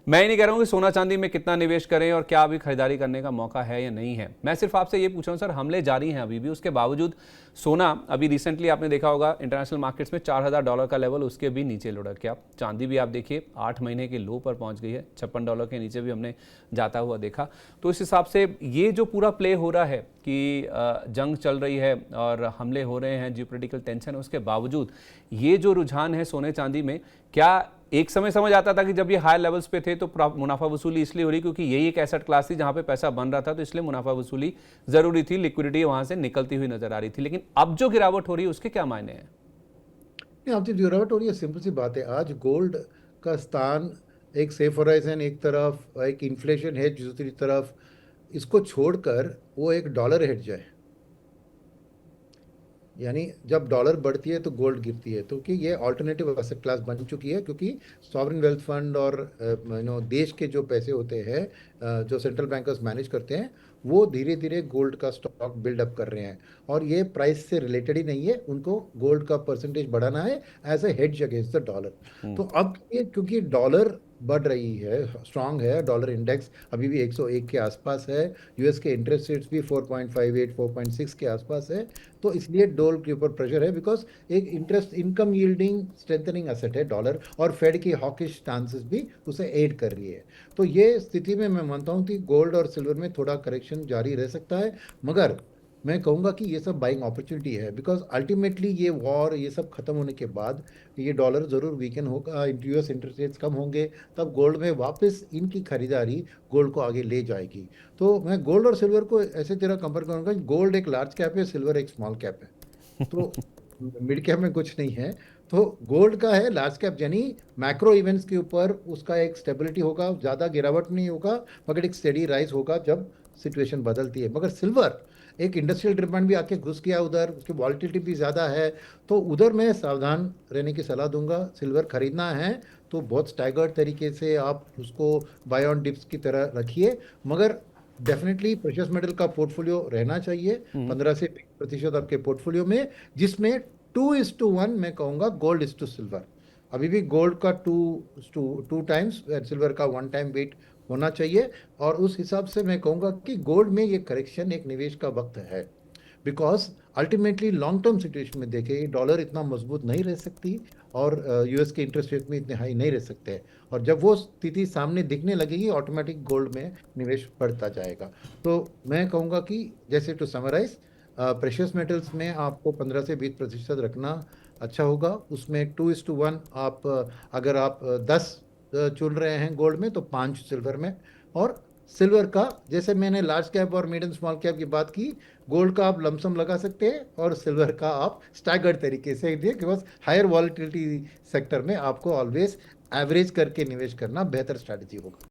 मैं ही नहीं कह रहा हूँ कि सोना चांदी में कितना निवेश करें और क्या अभी खरीदारी करने का मौका है या नहीं है। मैं सिर्फ आपसे ये पूछ रहा हूँ सर, हमले जारी हैं अभी भी, उसके बावजूद सोना अभी रिसेंटली आपने देखा होगा इंटरनेशनल मार्केट्स में $4000 का लेवल उसके भी नीचे लुढ़क गया। चांदी भी आप देखिए 8 महीने के लो पर पहुंच गई है, $56 के नीचे भी हमने जाता हुआ देखा। तो इस हिसाब से ये जो पूरा प्ले हो रहा है कि जंग चल रही है और हमले हो रहे हैं, जियोपॉलिटिकल टेंशन है, उसके बावजूद ये जो रुझान है सोने चांदी में, क्या एक समय समझ आता था कि जब ये हाई लेवल्स पे थे तो मुनाफा वसूली इसलिए हो रही क्योंकि यही एक एसेट क्लास थी जहां पे पैसा बन रहा था, तो इसलिए मुनाफा वसूली जरूरी थी, लिक्विडिटी वहां से निकलती हुई नजर आ रही थी। लेकिन अब जो गिरावट हो रही है उसके क्या मायने हैं? नहीं, आपकी गिरावट हो रही है, सिंपल सी बात है। आज गोल्ड का स्थान एक सेफ होराइजन एक तरफ, एक इन्फ्लेशन हेज दूसरी तरफ, इसको छोड़कर वो एक डॉलर हेज है। यानी जब डॉलर बढ़ती है तो गोल्ड गिरती है, तो कि ये ऑल्टरनेटिव एसेट क्लास बन चुकी है, क्योंकि सॉवरेन वेल्थ फंड और देश के जो पैसे होते हैं, जो सेंट्रल बैंकर्स मैनेज करते हैं, वो धीरे धीरे गोल्ड का स्टॉक बिल्डअप कर रहे हैं। और ये प्राइस से रिलेटेड ही नहीं है, उनको गोल्ड का परसेंटेज बढ़ाना है as a hedge against the dollar. तो अब ये क्योंकि डॉलर बढ़ रही है, स्ट्रांग है, डॉलर इंडेक्स अभी भी 101 के आसपास है, यूएस के इंटरेस्ट रेट्स भी 4.58 4.6 के आसपास है, तो इसलिए डॉलर के ऊपर प्रेशर है, बिकॉज एक interest income yielding strengthening asset है डॉलर, और फेड की हॉकिश स्टांसेस भी उसे एड कर रही है। तो ये स्थिति में मैं मानता हूँ कि गोल्ड और सिल्वर में थोड़ा करेक्शन जारी रह सकता है, मगर मैं कहूँगा कि ये सब बाइंग अपॉर्चुनिटी है, बिकॉज अल्टीमेटली ये वॉर ये सब खत्म होने के बाद ये डॉलर ज़रूर वीकन होगा, यूएस इंटरेस्ट रेट्स कम होंगे, तब गोल्ड में वापस इनकी खरीदारी गोल्ड को आगे ले जाएगी। तो मैं गोल्ड और सिल्वर को ऐसे तरह कंपेयर करूँगा, गोल्ड एक लार्ज कैप है, सिल्वर एक स्मॉल कैप है, तो मिड कैप में कुछ नहीं है। तो गोल्ड का है लार्ज कैप, यानी मैक्रो इवेंट्स के ऊपर उसका एक स्टेबिलिटी होगा, ज़्यादा गिरावट नहीं होगा, मगर एक स्टेडी राइज होगा जब सिचुएशन बदलती है। मगर सिल्वर एक इंडस्ट्रियल डिमांड भी आके घुस गया उधर, उसकी वॉलिटिलिटी भी ज़्यादा है, तो उधर मैं सावधान रहने की सलाह दूंगा। सिल्वर खरीदना है तो बहुत स्टैगर्ड तरीके से आप उसको बाय ऑन डिप्स की तरह रखिए, मगर डेफिनेटली प्रेशियस मेटल का पोर्टफोलियो रहना चाहिए, 15 से 20% आपके पोर्टफोलियो में, जिसमें 2:1 मैं कहूँगा गोल्ड इज टू सिल्वर। अभी भी गोल्ड का टू टाइम्स, सिल्वर का 1 टाइम वेट होना चाहिए। और उस हिसाब से मैं कहूँगा कि गोल्ड में ये करेक्शन एक निवेश का वक्त है, because ultimately long term situation में देखें, डॉलर इतना मजबूत नहीं रह सकती, और यूएस के इंटरेस्ट रेट में इतने हाई नहीं रह सकते, और जब वो स्थिति सामने दिखने लगेगी, ऑटोमेटिक गोल्ड में निवेश बढ़ता जाएगा। तो मैं कहूँगा कि जैसे टू समराइज, प्रेशियस मेटल्स में आपको 15 से 20% रखना अच्छा होगा। उसमें 2:1 आप, अगर आप 10 चुन रहे हैं गोल्ड में, तो 5 सिल्वर में। और सिल्वर का, जैसे मैंने लार्ज कैप और मीडियम स्मॉल कैप की बात की, गोल्ड का आप लमसम लगा सकते हैं और सिल्वर का आप स्टैगर्ड तरीके से दिए, बिकॉज हायर वॉलिटिलिटी सेक्टर में आपको ऑलवेज एवरेज करके निवेश करना बेहतर स्ट्रैटेजी होगा।